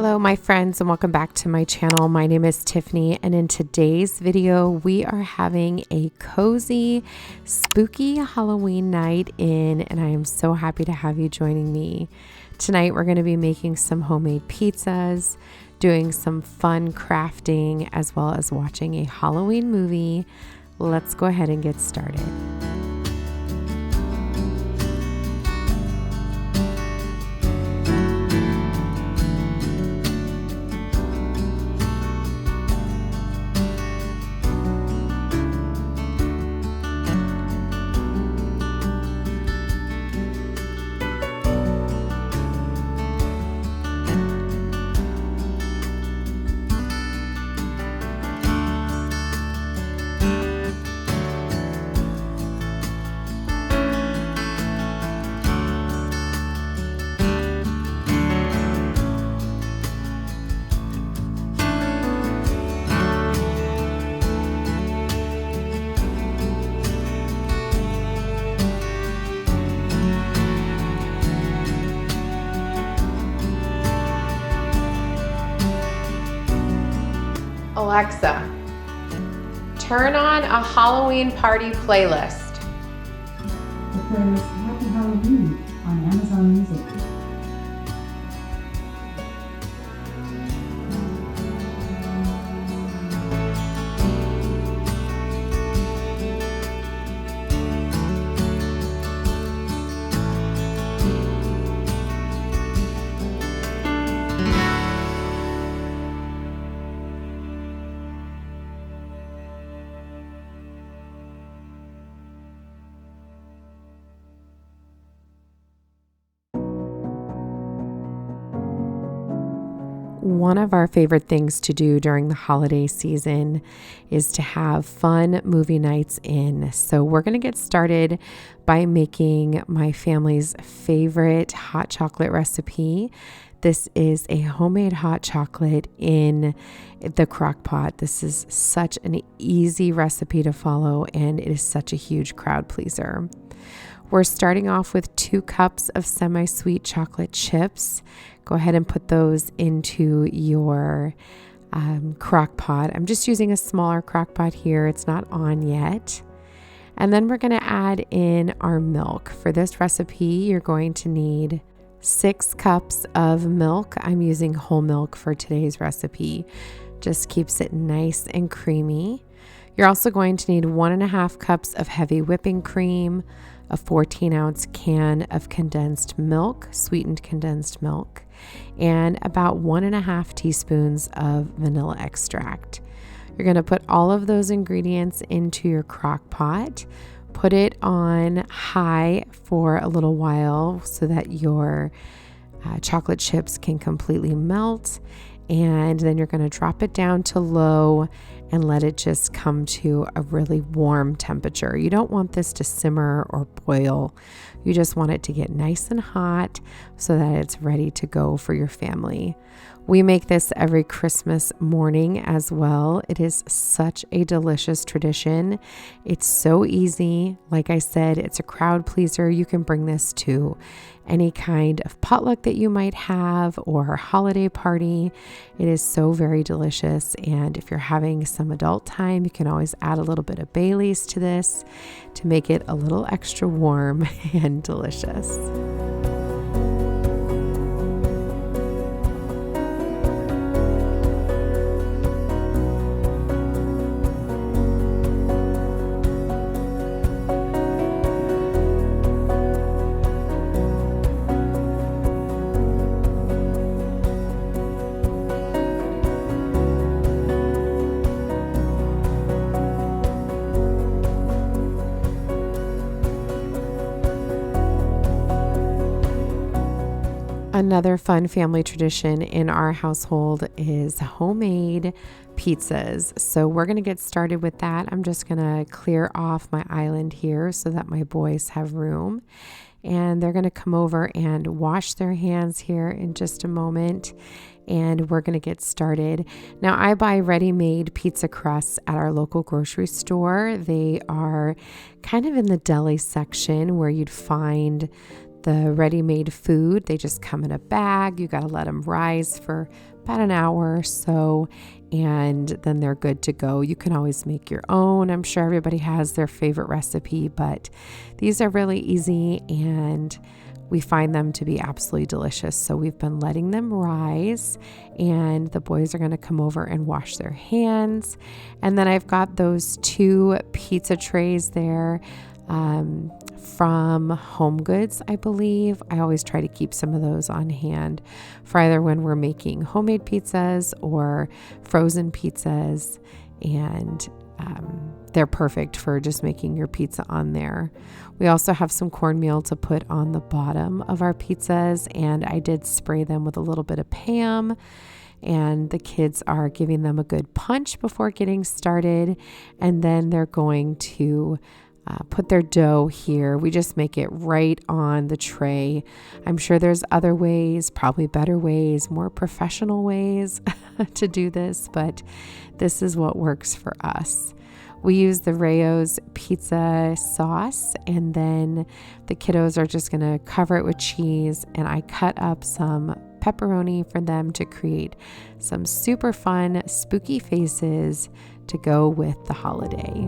Hello my friends and welcome back to my channel. My name is Tiffany and in today's video we are having a cozy, spooky Halloween night in, and I am so happy to have you joining me. Tonight we're going to be making some homemade pizzas, doing some fun crafting, as well as watching a Halloween movie. Let's go ahead and get started. Alexa, turn on a Halloween party playlist. The playlist Happy Halloween on Amazon Music. One of our favorite things to do during the holiday season is to have fun movie nights in. So we're going to get started by making my family's favorite hot chocolate recipe. This is a homemade hot chocolate in the CROCKPOT. This is such an easy recipe to follow, and it is such a huge crowd pleaser. We're starting off with 2 cups of semi-sweet chocolate chips. Go ahead and put those into your crock-pot. I'm just using a smaller crock-pot here. It's not on yet. And then we're going to add in our milk. For this recipe, you're going to need 6 cups of milk. I'm using whole milk for today's recipe. Just keeps it nice and creamy. You're also going to need 1.5 cups of heavy whipping cream, a 14-ounce can of condensed milk, sweetened condensed milk, and about 1.5 teaspoons of vanilla extract. You're going to put all of those ingredients into your crock pot, put it on high for a little while so that your chocolate chips can completely melt, and then you're going to drop it down to low and let it just come to a really warm temperature. You don't want this to simmer or boil. You just want it to get nice and hot so that it's ready to go for your family. We make this every Christmas morning as well. It is such a delicious tradition. It's so easy. Like I said, it's a crowd pleaser. You can bring this to any kind of potluck that you might have or holiday party. It is so very delicious. And if you're having some adult time, you can always add a little bit of Bailey's to this to make it a little extra warm and delicious. Another fun family tradition in our household is homemade pizzas. So we're going to get started with that. I'm just going to clear off my island here so that my boys have room. And they're going to come over and wash their hands here in just a moment. And we're going to get started. Now, I buy ready-made pizza crusts at our local grocery store. They are kind of in the deli section where you'd find the ready-made food, they just come in a bag. You got to let them rise for about an hour or so, and then they're good to go. You can always make your own. I'm sure everybody has their favorite recipe, but these are really easy and we find them to be absolutely delicious. So we've been letting them rise, and the boys are going to come over and wash their hands. And then I've got those 2 pizza trays there from Home Goods, I believe. I always try to keep some of those on hand for either when we're making homemade pizzas or frozen pizzas, and they're perfect for just making your pizza on there. We also have some cornmeal to put on the bottom of our pizzas, and I did spray them with a little bit of Pam, and the kids are giving them a good punch before getting started, and then they're going to put their dough here. We just make it right on the tray. I'm sure there's other ways, probably better ways, more professional ways to do this, but this is what works for us. We use the Rayo's pizza sauce, and then the kiddos are just going to cover it with cheese, and I cut up some pepperoni for them to create some super fun, spooky faces to go with the holiday.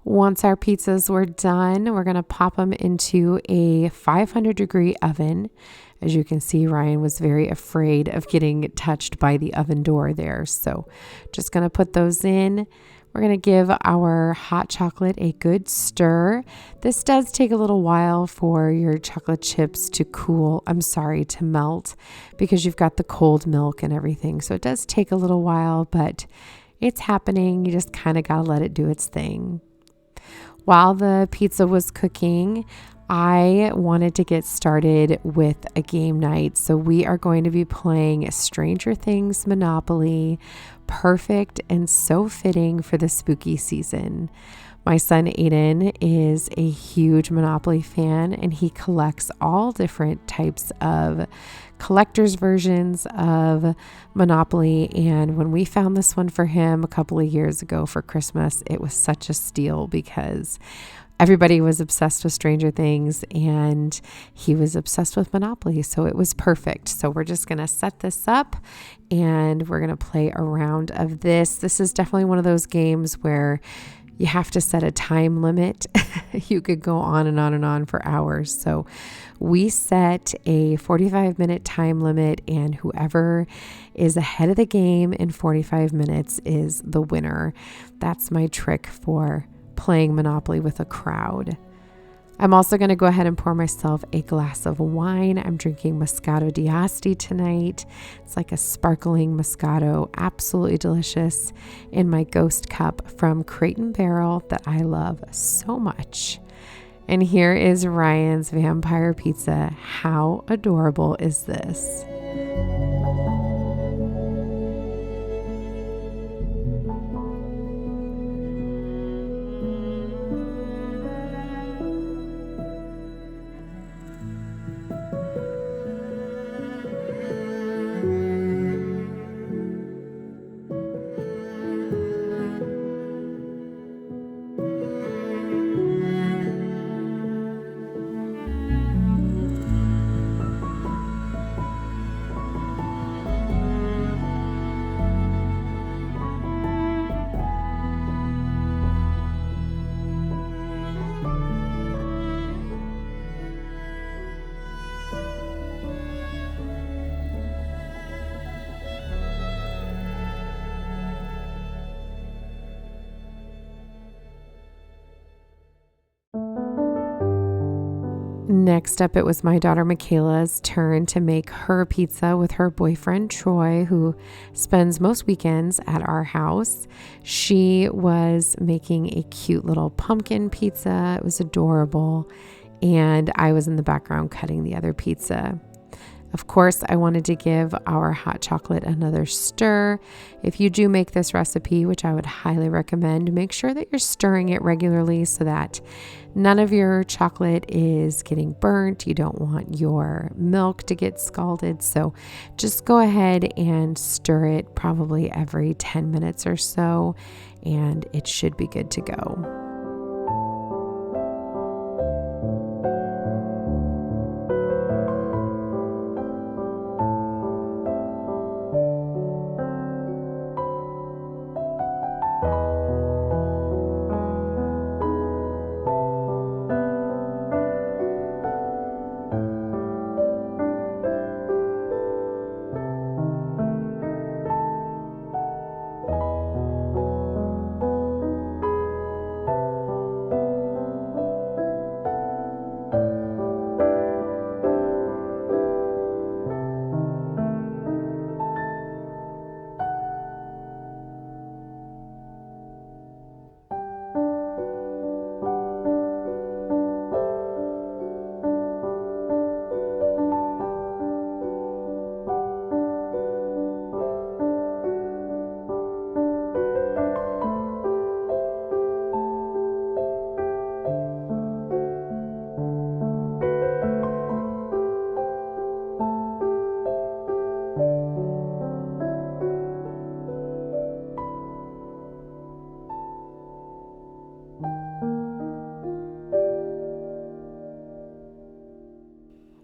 Once our pizzas were done, we're going to pop them into a 500-degree oven. As you can see, Ryan was very afraid of getting touched by the oven door there. So just going to put those in. We're going to give our hot chocolate a good stir. This does take a little while for your chocolate chips to to melt, because you've got the cold milk and everything. So it does take a little while, but it's happening. You just kind of got to let it do its thing. While the pizza was cooking, I wanted to get started with a game night. So we are going to be playing Stranger Things Monopoly, perfect and so fitting for the spooky season. My son Aiden is a huge Monopoly fan, and he collects all different types of collector's versions of Monopoly. And when we found this one for him a couple of years ago for Christmas, it was such a steal because everybody was obsessed with Stranger Things and he was obsessed with Monopoly. So it was perfect. So we're just going to set this up and we're going to play a round of this. This is definitely one of those games where you have to set a time limit. You could go on and on and on for hours. So we set a 45-minute time limit, and whoever is ahead of the game in 45 minutes is the winner. That's my trick for playing Monopoly with a crowd. I'm also going to go ahead and pour myself a glass of wine. I'm drinking Moscato d'Asti tonight. It's like a sparkling Moscato, absolutely delicious, in my ghost cup from Crate and Barrel that I love so much. And here is Ryan's vampire pizza. How adorable is this? Next up, it was my daughter Michaela's turn to make her pizza with her boyfriend Troy, who spends most weekends at our house. She was making a cute little pumpkin pizza. It was adorable. And I was in the background cutting the other pizza. Of course, I wanted to give our hot chocolate another stir. If you do make this recipe, which I would highly recommend, make sure that you're stirring it regularly so that none of your chocolate is getting burnt. You don't want your milk to get scalded. So just go ahead and stir it probably every 10 minutes or so, and it should be good to go.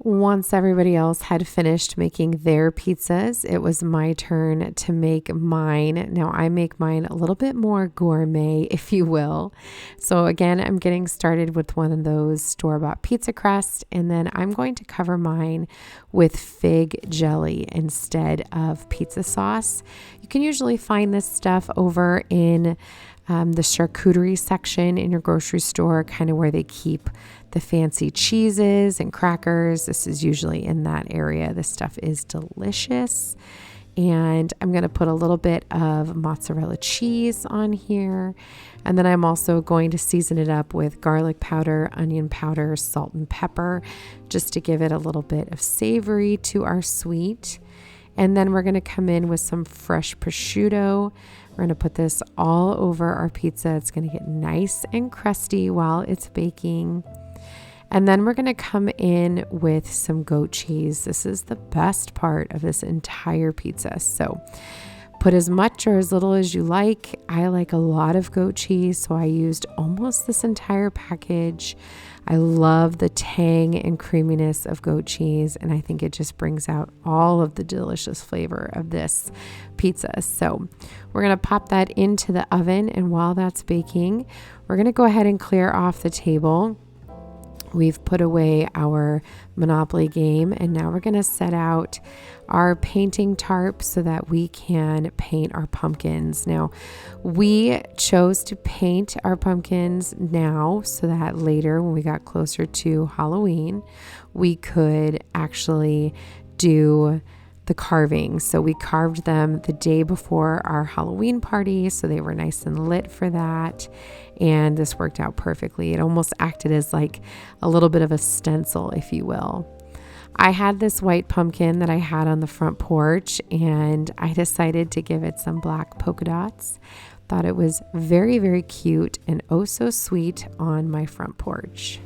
Once everybody else had finished making their pizzas, it was my turn to make mine. Now I make mine a little bit more gourmet, if you will. So again, I'm getting started with one of those store-bought pizza crust, and then I'm going to cover mine with fig jelly instead of pizza sauce. You can usually find this stuff over in the charcuterie section in your grocery store, kind of where they keep the fancy cheeses and crackers. This is usually in that area. This stuff is delicious. And I'm going to put a little bit of mozzarella cheese on here. And then I'm also going to season it up with garlic powder, onion powder, salt and pepper, just to give it a little bit of savory to our sweet. And then we're going to come in with some fresh prosciutto. We're going to put this all over our pizza. It's going to get nice and crusty while it's baking. And then we're going to come in with some goat cheese. This is the best part of this entire pizza. So put as much or as little as you like. I like a lot of goat cheese, so I used almost this entire package. I love the tang and creaminess of goat cheese, and I think it just brings out all of the delicious flavor of this pizza. So we're going to pop that into the oven, and while that's baking, we're going to go ahead and clear off the table. We've put away our Monopoly game, and now we're going to set out our painting tarp so that we can paint our pumpkins. Now, we chose to paint our pumpkins now so that later, when we got closer to Halloween, we could actually do the carving. So we carved them the day before our Halloween party, so they were nice and lit for that. And this worked out perfectly. It almost acted as like a little bit of a stencil, if you will. I had this white pumpkin that I had on the front porch, and I decided to give it some black polka dots. Thought it was very, very cute and oh so sweet on my front porch.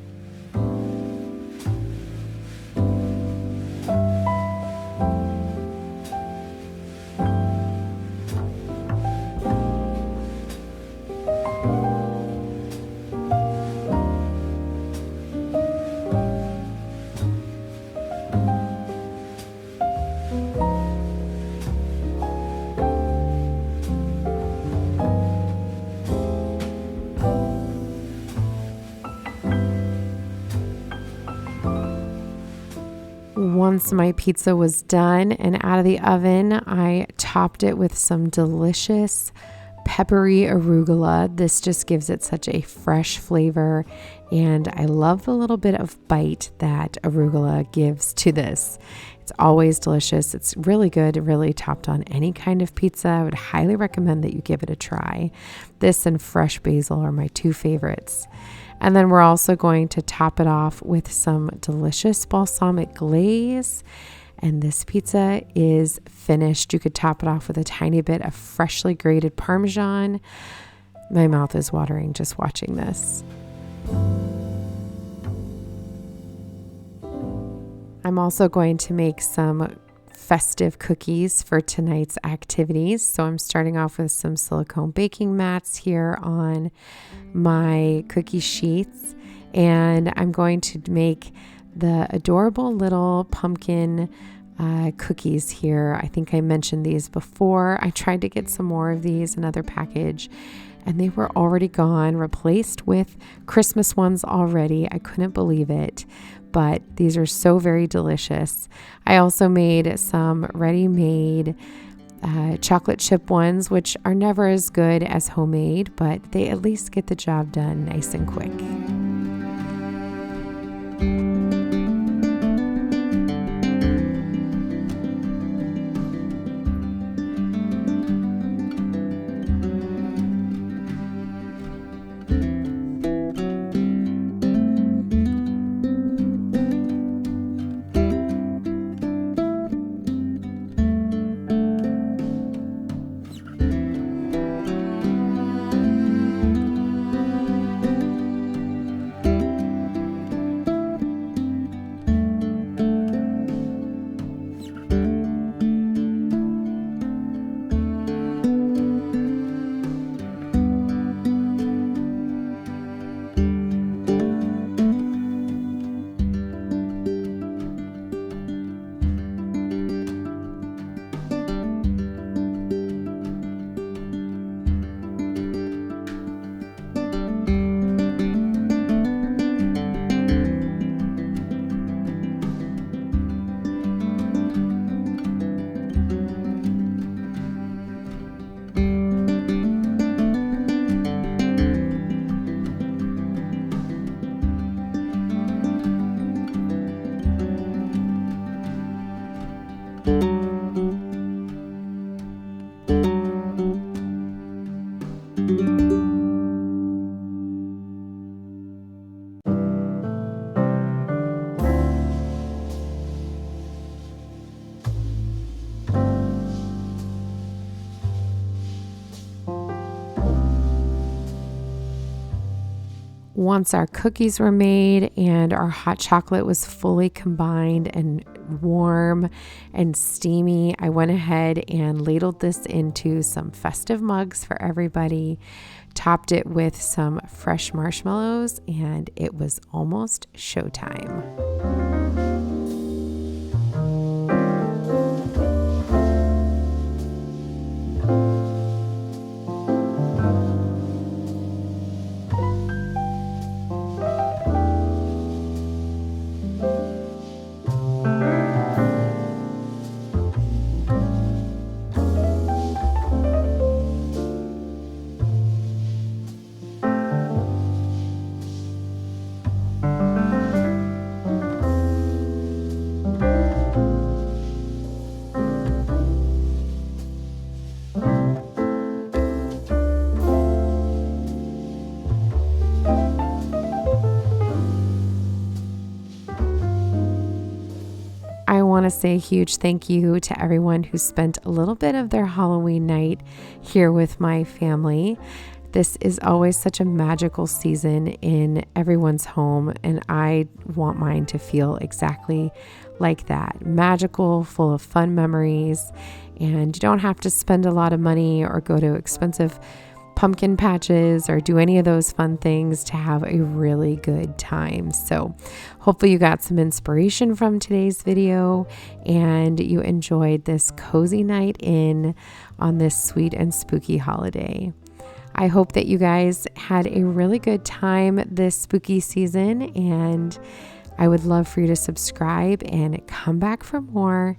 Once my pizza was done and out of the oven, I topped it with some delicious peppery arugula. This just gives it such a fresh flavor, and I love the little bit of bite that arugula gives to this. It's always delicious. It's really good, really topped on any kind of pizza. I would highly recommend that you give it a try. This and fresh basil are my two favorites. And then we're also going to top it off with some delicious balsamic glaze. And this pizza is finished. You could top it off with a tiny bit of freshly grated Parmesan. My mouth is watering just watching this. I'm also going to make some festive cookies for tonight's activities. So I'm starting off with some silicone baking mats here on my cookie sheets. And I'm going to make the adorable little pumpkin cookies here. I think I mentioned these before. I tried to get some more of these, another package, and they were already gone, replaced with Christmas ones already. I couldn't believe it, but these are so very delicious. I also made some ready-made chocolate chip ones, which are never as good as homemade, but they at least get the job done nice and quick. Once our cookies were made and our hot chocolate was fully combined and warm and steamy, I went ahead and ladled this into some festive mugs for everybody, topped it with some fresh marshmallows, and it was almost showtime. I want to say a huge thank you to everyone who spent a little bit of their Halloween night here with my family. This is always such a magical season in everyone's home, and I want mine to feel exactly like that. Magical, full of fun memories, and you don't have to spend a lot of money or go to expensive pumpkin patches or do any of those fun things to have a really good time. So hopefully you got some inspiration from today's video and you enjoyed this cozy night in on this sweet and spooky holiday. I hope that you guys had a really good time this spooky season, and I would love for you to subscribe and come back for more.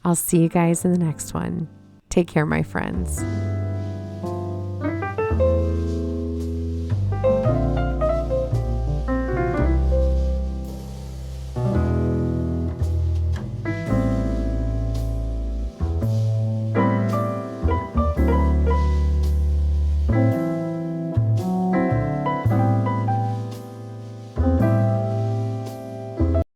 I'll see you guys in the next one. Take care, my friends.